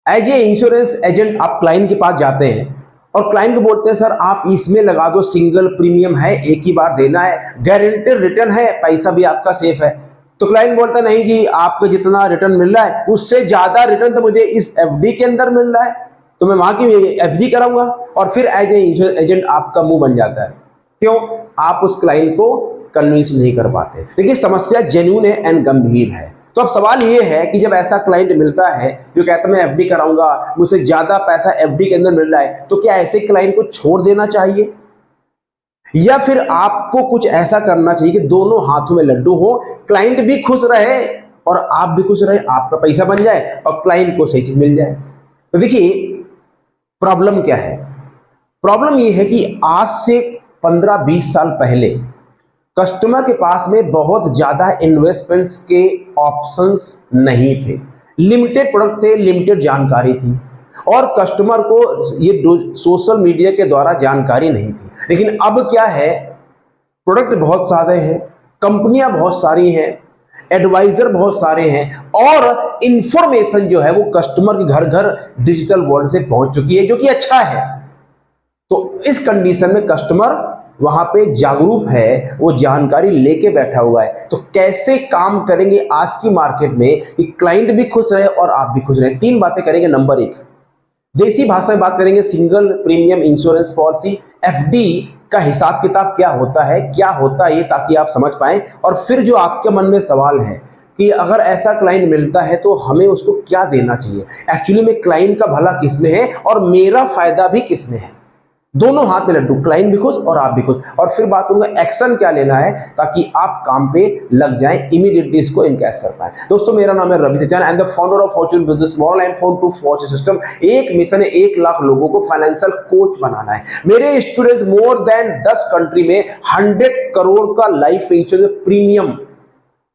As a insurance agent आप client के पास जाते हैं और क्लाइंट को बोलते हैं सर आप इसमें लगा दो, सिंगल प्रीमियम है, एक ही बार देना है, गारंटेड रिटर्न है, पैसा भी आपका सेफ है। तो क्लाइंट बोलता है नहीं जी, आपको जितना रिटर्न मिल रहा है उससे ज्यादा रिटर्न तो मुझे इस एफडी के अंदर मिल रहा है, तो मैं वहां की एफडी कराऊंगा। और फिर एज ए इंश्योरेंस एजेंट आपका मुंह बन जाता है। क्यों? आप उस क्लाइंट को कन्विंस नहीं कर पाते। देखिए समस्या जेन्युइन है एंड गंभीर है। तो अब सवाल ये है कि जब ऐसा क्लाइंट मिलता है जो कहता है मैं एफडी कराऊंगा, मुझसे ज्यादा पैसा एफडी के अंदर मिल रहा है, तो क्या ऐसे क्लाइंट को छोड़ देना चाहिए या फिर आपको कुछ ऐसा करना चाहिए कि दोनों हाथों में लड्डू हो, क्लाइंट भी खुश रहे और आप भी खुश रहे, आपका पैसा बन जाए और क्लाइंट को सही चीज मिल जाए। तो देखिए प्रॉब्लम क्या है? प्रॉब्लम यह है कि आज से 15-20 साल पहले कस्टमर के पास में बहुत ज्यादा इन्वेस्टमेंट्स के ऑप्शंस नहीं थे, लिमिटेड प्रोडक्ट थे, लिमिटेड जानकारी थी और कस्टमर को ये सोशल मीडिया के द्वारा जानकारी नहीं थी। लेकिन अब क्या है, प्रोडक्ट बहुत सारे हैं, कंपनियां बहुत सारी हैं, एडवाइजर बहुत सारे हैं और इंफॉर्मेशन जो है वो कस्टमर के घर घर डिजिटल वर्ल्ड से पहुंच चुकी है, जो कि अच्छा है। तो इस कंडीशन में कस्टमर वहां पे जागरूक है, वो जानकारी लेके बैठा हुआ है। तो कैसे काम करेंगे आज की मार्केट में कि क्लाइंट भी खुश रहे और आप भी खुश रहे? 3 बातें करेंगे। नंबर 1, देसी भाषा में बात करेंगे, single premium insurance policy FD का हिसाब किताब क्या होता है ये, ताकि आप समझ पाएं। और फिर जो आपके मन में सवाल है कि अगर ऐसा क्लाइंट मिलता है तो हमें उसको क्या देना चाहिए, एक्चुअली में क्लाइंट का भला किसमें है और मेरा फायदा भी किसमें है, दोनों हाथ में लड्डू, क्लाइंट भी खुश और आप भी खुश। और फिर बात करूंगा एक्शन क्या लेना है ताकि आप काम पे लग जाएं, इमीडिएटली इसको इनकैश कर पाएं। दोस्तों मेरा नाम है Ravi Sachan, I am the founder of fortune business model and phone to fortune system. एक मिशन है 1 लाख लोगों को फाइनेंशियल कोच बनाना है। मेरे स्टूडेंट्स मोर देन 10 कंट्री में 100 करोड़ का लाइफ इंश्योरेंस प्रीमियम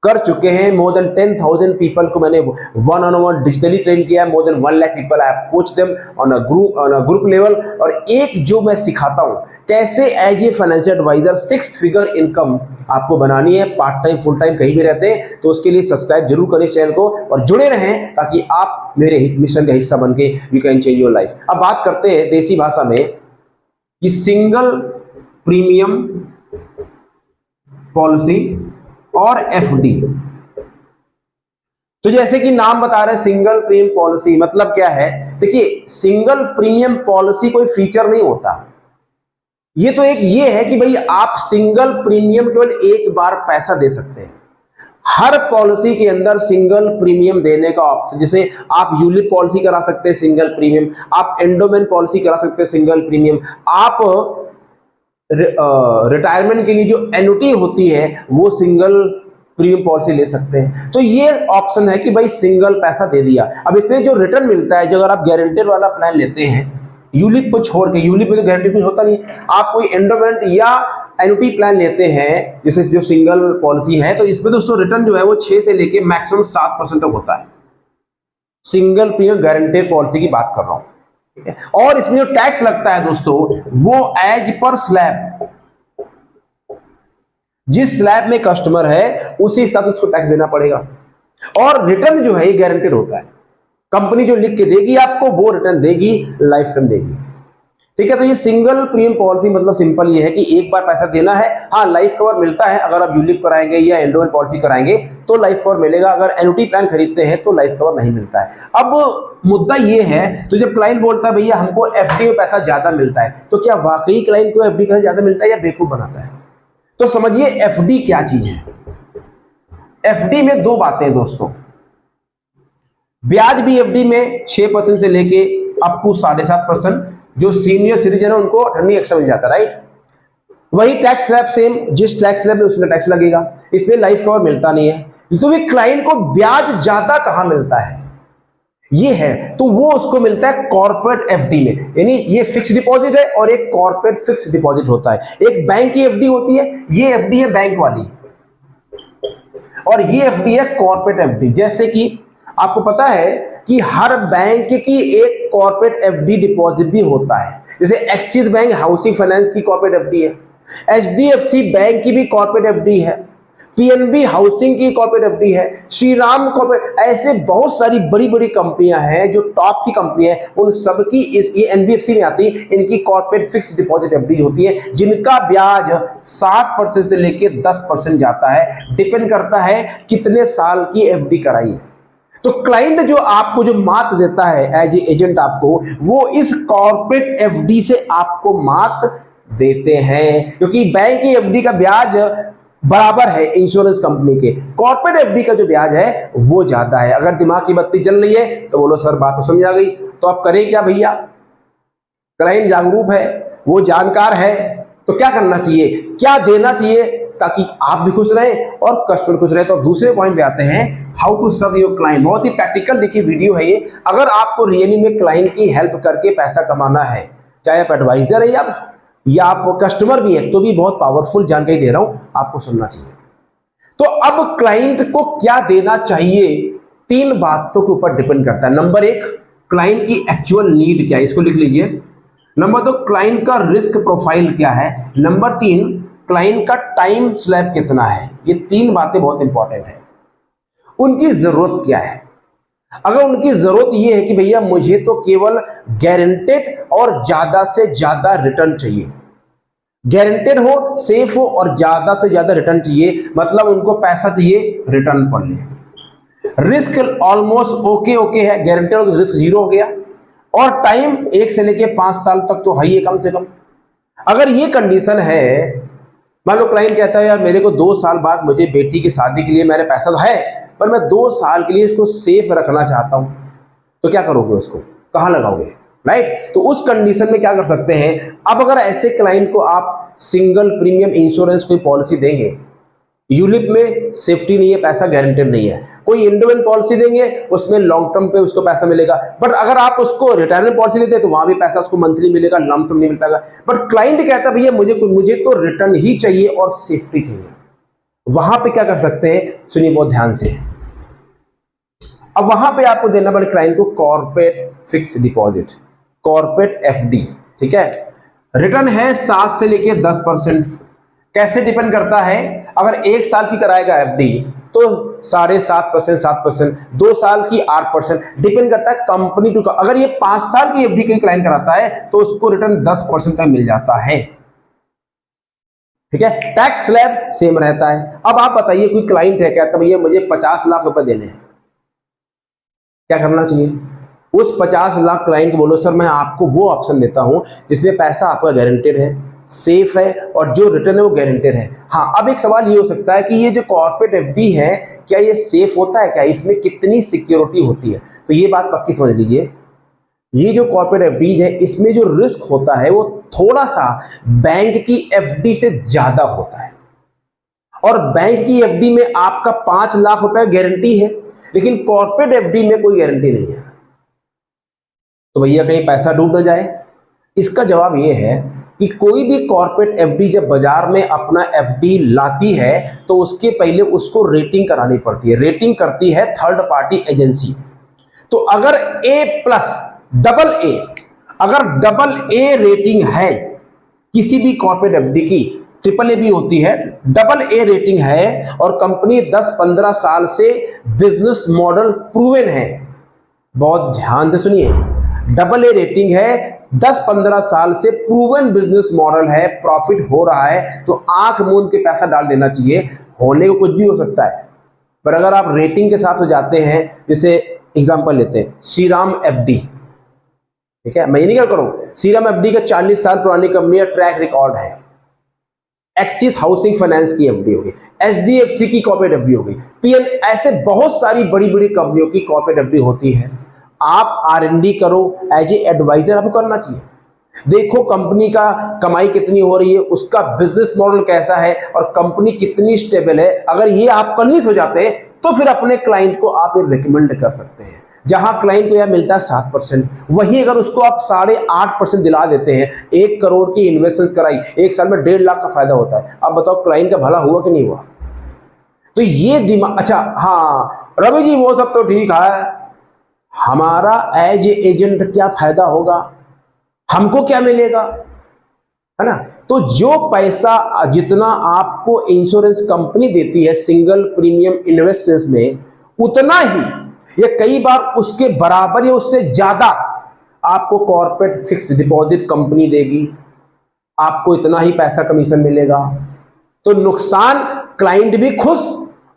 कर चुके हैं। मोर देन 10,000 पीपल को मैंने 1-on-1 डिजिटली ट्रेन किया है। More than 1 lakh people I have coached them on a group level. और एक जो मैं सिखाता हूं कैसे as a financial advisor 6 figure income आपको बनानी है, पार्ट टाइम फुल टाइम कहीं भी रहते हैं, तो उसके लिए सब्सक्राइब जरूर करें चैनल को और जुड़े रहें ताकि आप मेरे मिशन का हिस्सा बन के you can change your life. अब बात करते हैं देसी भाषा में कि सिंगल प्रीमियम पॉलिसी और एफडी। तो जैसे कि नाम बता रहे हैं सिंगल प्रीमियम पॉलिसी, मतलब क्या है? देखिए सिंगल प्रीमियम पॉलिसी कोई फीचर नहीं होता, ये तो एक ये है कि भाई आप सिंगल प्रीमियम केवल एक बार पैसा दे सकते हैं। हर पॉलिसी के अंदर सिंगल प्रीमियम देने का ऑप्शन, जैसे आप यूलिप पॉलिसी करा सकते हैं सिंगल प्रीमियम, आप एंडोमेंट पॉलिसी करा सकते हैं सिंगल प्रीमियम, आप रिटायरमेंट के लिए जो एन्युटी होती है वो सिंगल प्रीमियम पॉलिसी ले सकते हैं। तो ये ऑप्शन है कि भाई सिंगल पैसा दे दिया। अब इसमें जो रिटर्न मिलता है, जो अगर आप गारंटेड वाला प्लान लेते हैं यूलिप को छोड़ के, यूलिप में तो गारंटी कुछ होता नहीं, आप कोई एंडोमेंट या एन्युटी प्लान लेते हैं जैसे जो सिंगल पॉलिसी है, तो इसमें दोस्तों रिटर्न जो है वो 6 से लेके मैक्सिमम 7% तक होता है। सिंगल प्रीमियम गारंटेड पॉलिसी की बात कर रहा हूं। और इसमें जो टैक्स लगता है दोस्तों वो एज पर स्लैब, जिस स्लैब में कस्टमर है उसी हिसाब से उसको टैक्स देना पड़ेगा। और रिटर्न जो है ये गारंटेड होता है, कंपनी जो लिख के देगी आपको वो रिटर्न देगी, लाइफ टाइम देगी। ठीक है, तो ये सिंगल प्रीमियम पॉलिसी मतलब सिंपल ये है कि एक बार पैसा देना है। हाँ लाइफ कवर मिलता है, अगर आप यूलिप कराएंगे या एंडोमेंट पॉलिसी कराएंगे तो लाइफ कवर मिलेगा, अगर एन्युटी प्लान खरीदते हैं तो लाइफ कवर नहीं मिलता है। अब मुद्दा ये है, तो जब क्लाइंट बोलता है भैया हमको एफडी में पैसा ज्यादा मिलता है, तो क्या वाकई क्लाइंट को एफडी पैसा ज्यादा मिलता है या बेवकूफ बनाता है? तो समझिए एफडी क्या चीज है। एफडी में 2 बातें हैं दोस्तों, ब्याज भी एफडी में 6% से लेके अप टू 7.5%, जो सीनियर सिटीजन है उनको अटर्नी एक्शन मिल जाता है, राइट। वही टैक्स स्लैब सेम, जिस टैक्स स्लैब में उसमें टैक्स लगेगा, इसमें लाइफ कवर मिलता नहीं है। तो भी क्लाइंट को ब्याज ज्यादा कहां मिलता है ये है, तो वो उसको मिलता है कॉर्पोरेट एफडी में। यानी ये फिक्स डिपॉजिट है और एक कॉर्पोरेट फिक्स डिपॉजिट होता है। एक बैंक की एफडी होती है, ये एफडी है बैंक वाली, और ये एफडी है कॉर्पोरेट एफडी। जैसे कि आपको पता है कि हर बैंक की एक कॉर्पोरेट एफडी डिपॉजिट भी होता है, जैसे एक्सिस बैंक हाउसिंग फाइनेंस की कॉर्पोरेट एफडी है, एचडीएफसी बैंक की भी कॉर्पोरेट एफडी है, पीएनबी हाउसिंग की कॉर्पोरेट एफडी है, श्रीराम कॉर्पोरेट, ऐसे बहुत सारी बड़ी बड़ी कंपनियां हैं जो टॉप की कंपनी है, उन सबकी ये एनबीएफसी में आती है। इनकी कॉर्पोरेट फिक्स डिपॉजिट एफडी होती है जिनका ब्याज 7% से लेकर 10% जाता है, डिपेंड करता है कितने साल की एफडी कराई है। तो क्लाइंट जो आपको जो मार्क देता है एज एजेंट आपको, वो इस कॉर्पोरेट एफडी से आपको मार्क देते हैं, क्योंकि बैंक की एफडी का ब्याज बराबर है इंश्योरेंस कंपनी के, कॉर्पोरेट एफडी का जो ब्याज है वो ज्यादा है। अगर दिमाग की बत्ती जल रही है तो बोलो सर बात तो समझ आ गई, तो आप करें क्या भैया? क्लाइंट जागरूक है, वो जानकार है, तो क्या करना चाहिए, क्या देना चाहिए ताकि आप भी खुश रहे और कस्टमर खुश रहे। तो दूसरे पॉइंट पे आते हैं, how to serve your client. बहुत ही प्रैक्टिकल देखिए वीडियो है ये। अगर आपको रियली में क्लाइंट की हेल्प करके पैसा कमाना है, चाहे आप एडवाइजर है या आप कस्टमर भी है, तो भी बहुत पावरफुल जानकारी दे रहा हूं, आपको सुनना चाहिए। तो अब क्लाइंट को क्या देना चाहिए, 3 बातों के ऊपर डिपेंड करता है। नंबर 1, क्लाइंट की एक्चुअल नीड क्या है, इसको लिख लीजिए। नंबर 2, क्लाइंट का रिस्क प्रोफाइल क्या है। नंबर 3, क्लाइंट का टाइम स्लैब कितना है। ये 3 बातें बहुत इंपॉर्टेंट है। उनकी जरूरत क्या है। अगर उनकी जरूरत ये है कि भैया मुझे तो केवल गारंटेड और ज्यादा से ज्यादा रिटर्न चाहिए, गारंटेड हो, सेफ हो और ज्यादा से ज्यादा रिटर्न चाहिए, मतलब उनको पैसा चाहिए रिटर्न पर ले। रिस्क ऑलमोस्ट ओके है, गारंटेड हो, रिस्क 0 हो गया, और टाइम 1 से लेके 5 साल तक तो है ही कम से कम। अगर ये कंडीशन है, मान लो क्लाइंट कहता है यार मेरे को 2 साल बाद मुझे बेटी की शादी के लिए, मेरे पैसा तो है पर मैं 2 साल के लिए इसको सेफ रखना चाहता हूं, तो क्या करोगे, उसको कहां लगाओगे, राइट? तो उस कंडीशन में क्या कर सकते हैं, अब अगर ऐसे क्लाइंट को आप सिंगल प्रीमियम इंश्योरेंस कोई पॉलिसी देंगे, यूलिप में सेफ्टी नहीं है, पैसा गारंटेड नहीं है, कोई इंडिविजुअल पॉलिसी देंगे उसमें लॉन्ग टर्म पे उसको पैसा मिलेगा, बट अगर आप उसको रिटायरमेंट पॉलिसी देते हैं तो वहां भी पैसा उसको मंथली मिलेगा, लम सम नहीं मिल पाएगा। बट क्लाइंट कहता है भैया मुझे तो रिटर्न ही चाहिए और सेफ्टी चाहिए, वहां पे क्या कर सकते हैं, सुनिए बहुत ध्यान से। अब वहां पे आपको देना पड़े क्लाइंट को corporate fix deposit, corporate FD, ठीक है। रिटर्न है 7 से लेके 10%। कैसे डिपेंड करता है, अगर 1 साल की कराएगा एफडी तो 7.5%, 7%, 2 साल की 8%, डिपेंड करता है कंपनी टू। अगर ये 5 साल की एफडी कोई क्लाइंट कराता है तो उसको रिटर्न 10% तक मिल जाता है, ठीक है। टैक्स स्लैब सेम रहता है। अब आप बताइए कोई क्लाइंट है कहता भैया मुझे 50 लाख रुपए देने हैं, क्या करना चाहिए? उस 50 लाख क्लाइंट को बोलो सर मैं आपको वो ऑप्शन देता हूं जिसमें पैसा आपका गारंटेड है, सेफ है और जो रिटर्न है वो गारंटेड है। हाँ, अब एक सवाल ये हो सकता है कि ये जो कॉर्पोरेट एफडी है क्या ये सेफ होता है, क्या इसमें कितनी सिक्योरिटी होती है? तो ये बात पक्की समझ लीजिए, ये जो कॉर्पोरेट एफडी है इसमें जो रिस्क होता है वो थोड़ा सा बैंक की एफडी से ज्यादा होता है। और बैंक की एफडी में आपका 5 लाख रुपए गारंटी है, लेकिन कॉर्पोरेट एफडी में कोई गारंटी नहीं है। तो भैया कहीं पैसा डूब ना जाए? इसका जवाब यह है कि कोई भी कॉर्पोरेट एफडी जब बाजार में अपना एफडी लाती है तो उसके पहले उसको रेटिंग करानी पड़ती है। रेटिंग करती है थर्ड पार्टी एजेंसी। तो अगर A+, अगर AA रेटिंग है किसी भी कॉर्पोरेट एफडी की, AAA भी होती है, AA रेटिंग है और कंपनी 10-15 साल से बिजनेस मॉडल प्रूवन है, बहुत ध्यान से सुनिए, AA रेटिंग है, 10-15 साल से प्रूवन बिजनेस मॉडल है, प्रॉफिट हो रहा है, तो आंख मूंद के पैसा डाल देना चाहिए। होने को कुछ भी हो सकता है, पर अगर आप रेटिंग के साथ हो जाते हैं, जैसे एग्जांपल लेते हैं श्रीराम एफडी, ठीक है, मैं ये नहीं क्या करूं, श्रीराम एफडी का 40 साल पुरानी कंपनी है, ट्रैक रिकॉर्ड है। एक्सिस हाउसिंग फाइनेंस की एफडी होगी, एचडीएफसी की कॉर्पोरेट एफडी होगी, पीएन, ऐसे बहुत सारी बड़ी बड़ी कंपनियों की कॉर्पोरेट एफडी होती है। आप आरएनडी करो, एज ए एडवाइजर आपको करना चाहिए। देखो कंपनी का कमाई कितनी हो रही है, उसका बिजनेस मॉडल कैसा है और कंपनी कितनी स्टेबल है। अगर ये आप कन्विंस हो जाते हैं तो फिर अपने क्लाइंट को आप ये रिकमेंड कर सकते हैं। जहां क्लाइंट को यह मिलता है 7%, वही अगर उसको आप 8.5% दिला देते हैं, 1 करोड़ की इन्वेस्टमेंट कराई, 1 साल में 1.5 लाख का फायदा होता है। अब बताओ क्लाइंट का भला हुआ कि नहीं हुआ? तो ये दिमाग, अच्छा हाँ रवि जी वो सब तो ठीक है, हमारा एज एजेंट क्या फायदा होगा, हमको क्या मिलेगा? है ना। तो जो पैसा जितना आपको इंश्योरेंस कंपनी देती है सिंगल प्रीमियम इन्वेस्टमेंट्स में, उतना ही या कई बार उसके बराबर या उससे ज्यादा आपको कॉर्पोरेट फिक्स डिपॉजिट कंपनी देगी, आपको इतना ही पैसा कमीशन मिलेगा। तो नुकसान, क्लाइंट भी खुश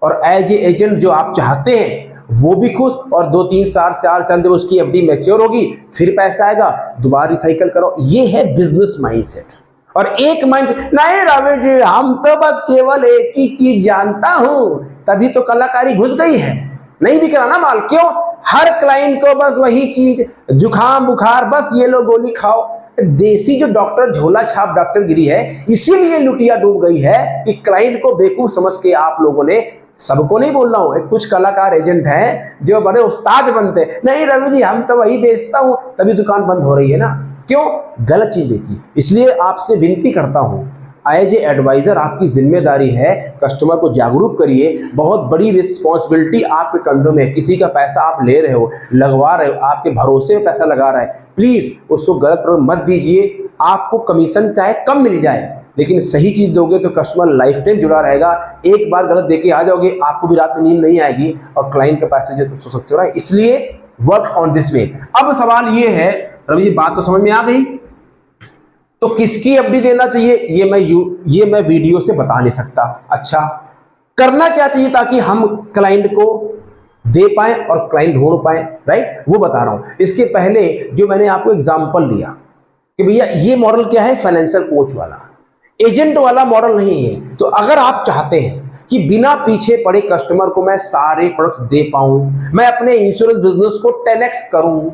और एज एजेंट जो आप चाहते हैं वो भी खुश, और 2 3 4 जब उसकी एफडी मैच्योर होगी फिर पैसा आएगा, दोबारा रिसाइकल करो। ये है बिजनेस माइंडसेट। और एक माइंड नहीं रवि जी, हम तो बस केवल एक ही चीज जानता हूं, तभी तो कलाकारी घुस गई है, नहीं बिक रहा ना माल। क्यों? हर क्लाइंट को बस वही चीज, जुकाम बुखार, बस ये लो गोली खाओ। देसी जो डॉक्टर झोला छाप डॉक्टर गिरी है, इसीलिए लुटिया डूब गई है कि क्लाइंट को बेवकूफ समझ के आप लोगों ने, सबको नहीं बोल रहा हूं, कुछ कलाकार एजेंट हैं जो बड़े उस्ताद बनते हैं, नहीं रवि जी हम तो वही बेचता हूं, तभी दुकान बंद हो रही है ना। क्यों? गलत चीज बेची। इसलिए आपसे विनती करता हूं, एज ए एडवाइजर आपकी जिम्मेदारी है, कस्टमर को जागरूक करिए। बहुत बड़ी रिस्पॉन्सिबिलिटी आपके कंधों में, किसी का पैसा आप ले रहे हो, लगवा रहे हो, आपके भरोसे में पैसा लगा रहा है, प्लीज उसको गलत प्रयोग मत दीजिए। आपको कमीशन चाहे कम मिल जाए, लेकिन सही चीज दोगे तो कस्टमर लाइफ टाइम जुड़ा रहेगा। एक बार गलत देके आ जाओगे, आपको भी रात में नींद नहीं आएगी और क्लाइंट के पैसे जो सो सकते हो ना। इसलिए वर्क ऑन दिस वे। अब सवाल ये है, रवि जी बात तो समझ में आ गई, तो किसकी एफडी देना चाहिए ये मैं वीडियो से बता नहीं सकता। अच्छा, करना क्या चाहिए ताकि हम क्लाइंट को दे पाए और क्लाइंट ढूंढ पाए, राइट, वो बता रहा हूं। इसके पहले जो मैंने आपको एग्जांपल दिया कि भैया ये मॉडल क्या है, फाइनेंशियल कोच वाला, एजेंट वाला मॉडल नहीं है। तो अगर आप चाहते हैं कि बिना पीछे पड़े कस्टमर को मैं सारे प्रोडक्ट्स दे पाऊं, मैं अपने इंश्योरेंस बिजनेस को 10x करूं,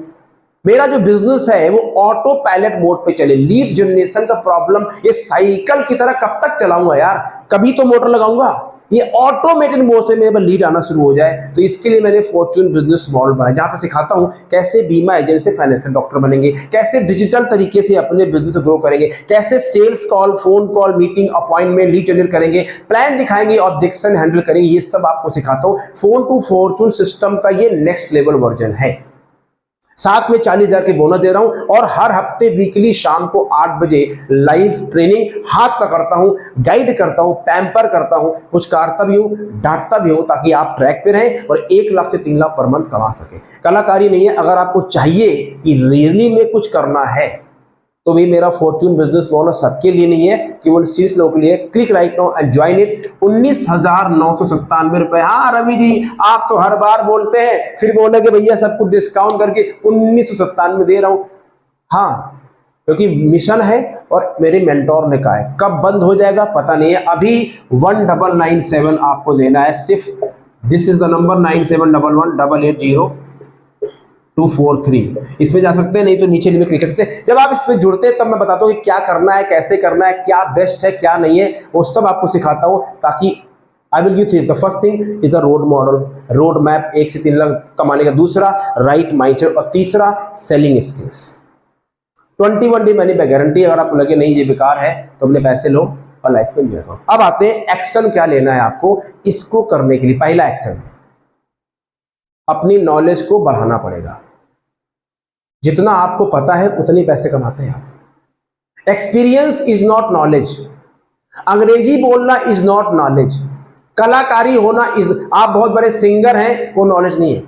मेरा जो बिजनेस है वो ऑटो पायलट मोड पे चले, लीड जनरेशन का प्रॉब्लम, ये साइकिल की तरह कब तक चलाऊंगा यार, कभी तो मोटर लगाऊंगा, ये ऑटोमेटेड मोड से मेरे पर लीड आना शुरू हो जाए। तो इसके लिए मैंने फॉर्च्यून बिजनेस मॉडल बनाया, जहां पर सिखाता हूं कैसे बीमा एजेंट से फाइनेंशियल डॉक्टर बनेंगे, कैसे डिजिटल तरीके से अपने बिजनेस ग्रो करेंगे, कैसे sales call, phone call, meeting, appointment, lead generate करेंगे, प्लान दिखाएंगे, ऑब्जेक्शन हैंडल करेंगे, ये सब आपको सिखाता हूं। फोन टू फॉर्च्यून सिस्टम का ये नेक्स्ट लेवल वर्जन है। साथ में 40,000 के बोनस दे रहा हूं और हर हफ्ते वीकली शाम को 8 बजे लाइव ट्रेनिंग, हाथ पकड़ता हूं, गाइड करता हूं, पैम्पर करता हूं, पुचकारता भी हूं, डांटता भी हूं, ताकि आप ट्रैक पे रहें और 1 लाख से 3 लाख पर मंथ कमा सके। कलाकारी नहीं है। अगर आपको चाहिए कि रियली में कुछ करना है तो भी मेरा फॉर्च्यून बिजनेस मॉडल सबके लिए नहीं है, केवल 30 लोगों के लिए। Click right now and join it. 19,997 रुपए। हाँ रवि जी आप तो हर बार बोलते हैं, फिर बोलोगे भैया सब कुछ डिस्काउंट करके 1997 दे रहा हूं। हाँ, क्योंकि मिशन है और मेरे मेंटोर ने कहा है। कब बंद हो जाएगा पता नहीं है। अभी 1997 आपको देना है सिर्फ। This is the number 9711880243। इसमें जा सकते हैं, नहीं तो नीचे में क्लिक कर सकते हैं। जब आप इस पे जुड़ते हैं तब मैं बताता हूँ कि क्या करना है, कैसे करना है, क्या बेस्ट है क्या नहीं है, वो सब आपको सिखाता हूँ, ताकि I will give three. The first thing is a road model, road map 1 से 3 लाख कमाने का। दूसरा राइट माइंडसेट और तीसरा सेलिंग स्किल्स। 21 डे मनी पे गारंटी। अगर आपको लगे नहीं ये बेकार है तो अपने पैसे लो और लाइफ में एंजॉय करो। अब आते हैं एक्शन क्या लेना है आपको इसको करने के लिए। पहला एक्शन, अपनी नॉलेज को बढ़ाना पड़ेगा। जितना आपको पता है उतने पैसे कमाते हैं आप। Experience is not knowledge. अंग्रेजी बोलना इज नॉट नॉलेज। कलाकारी होना इज, आप बहुत बड़े सिंगर हैं वो नॉलेज नहीं है।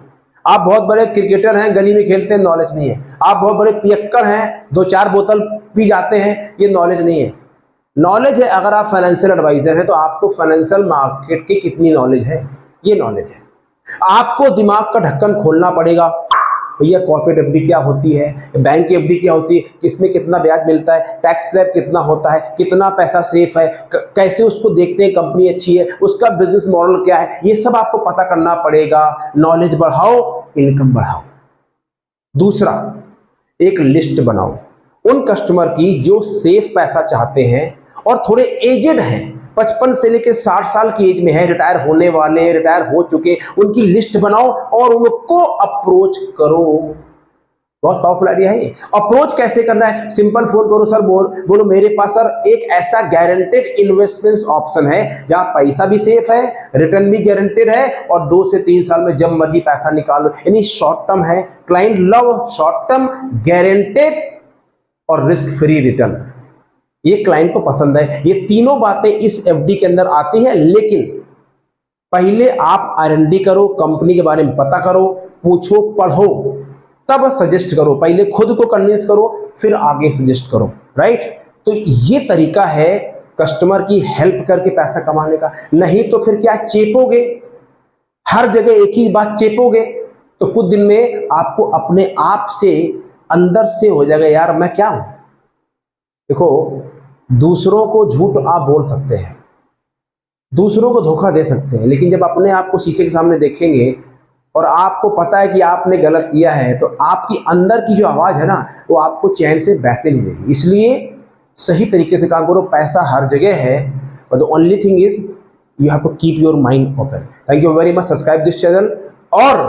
आप बहुत बड़े क्रिकेटर हैं, गली में खेलते हैं, नॉलेज नहीं है। आप बहुत बड़े पियक्कर हैं, 2-4 बोतल पी जाते हैं, ये नॉलेज नहीं है। नॉलेज है, अगर आप फाइनेंशियल एडवाइजर हैं तो आपको फाइनेंशियल मार्केट की कितनी नॉलेज है, ये नॉलेज है। आपको दिमाग का ढक्कन खोलना पड़ेगा। भैया कॉर्पोरेट एफडी क्या होती है, बैंक की एफडी क्या होती है, किसमें कितना ब्याज मिलता है, टैक्स स्लैब कितना होता है, कितना पैसा सेफ है, कैसे उसको देखते हैं कंपनी अच्छी है, उसका बिजनेस मॉडल क्या है, ये सब आपको पता करना पड़ेगा। नॉलेज बढ़ाओ, इनकम बढ़ाओ। दूसरा, एक लिस्ट बनाओ उन कस्टमर की जो सेफ पैसा चाहते हैं और थोड़े एजेड हैं, 55 से लेकर 60 साल की एज में है, रिटायर होने वाले, रिटायर हो चुके, उनकी लिस्ट बनाओ और उनको अप्रोच करो। बहुत पावरफुल आइडिया है। अप्रोच कैसे करना है, सिंपल फोन करो सर, बोलो मेरे पास सर एक ऐसा गारंटेड इन्वेस्टमेंट ऑप्शन है जहां पैसा भी सेफ है, रिटर्न भी गारंटेड है और 2 से 3 साल में जब मर्जी पैसा निकालो, यानी शॉर्ट टर्म है। Client love short term, guaranteed और रिस्क फ्री रिटर्न। ये क्लाइंट को पसंद है। ये तीनों बातें इस एफडी के अंदर आती हैं, लेकिन पहले आप R&D करो, कंपनी के बारे में पता करो, पूछो, पढ़ो, तब सजेस्ट करो। पहले खुद को कन्विंस करो, फिर आगे सजेस्ट करो, राइट। तो ये तरीका है कस्टमर की हेल्प करके पैसा कमाने का। नहीं तो फिर क्या चेपोगे, हर जगह एक ही बात चेपोगे, तो कुछ दिन में आपको अपने आप से अंदर से हो जाएगा यार मैं क्या हूं। देखो, दूसरों को झूठ आप बोल सकते हैं, दूसरों को धोखा दे सकते हैं, लेकिन जब अपने आप को शीशे के सामने देखेंगे और आपको पता है कि आपने गलत किया है, तो आपकी अंदर की जो आवाज है ना, वो आपको चैन से बैठने नहीं देगी। इसलिए सही तरीके से काम करो। पैसा हर जगह है, और the only thing is you have to keep your mind open. Thank you very much. Subscribe this channel. और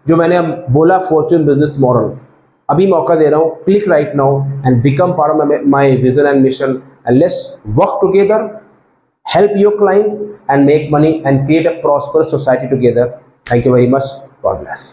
जो मैंने बोला फॉर्च्यून बिजनेस मॉडल, अभी मौका दे रहा हूं, click right now and become part of my vision and mission, and let's work together, help your client and make money and create a prosperous society together. Thank you very much. God bless.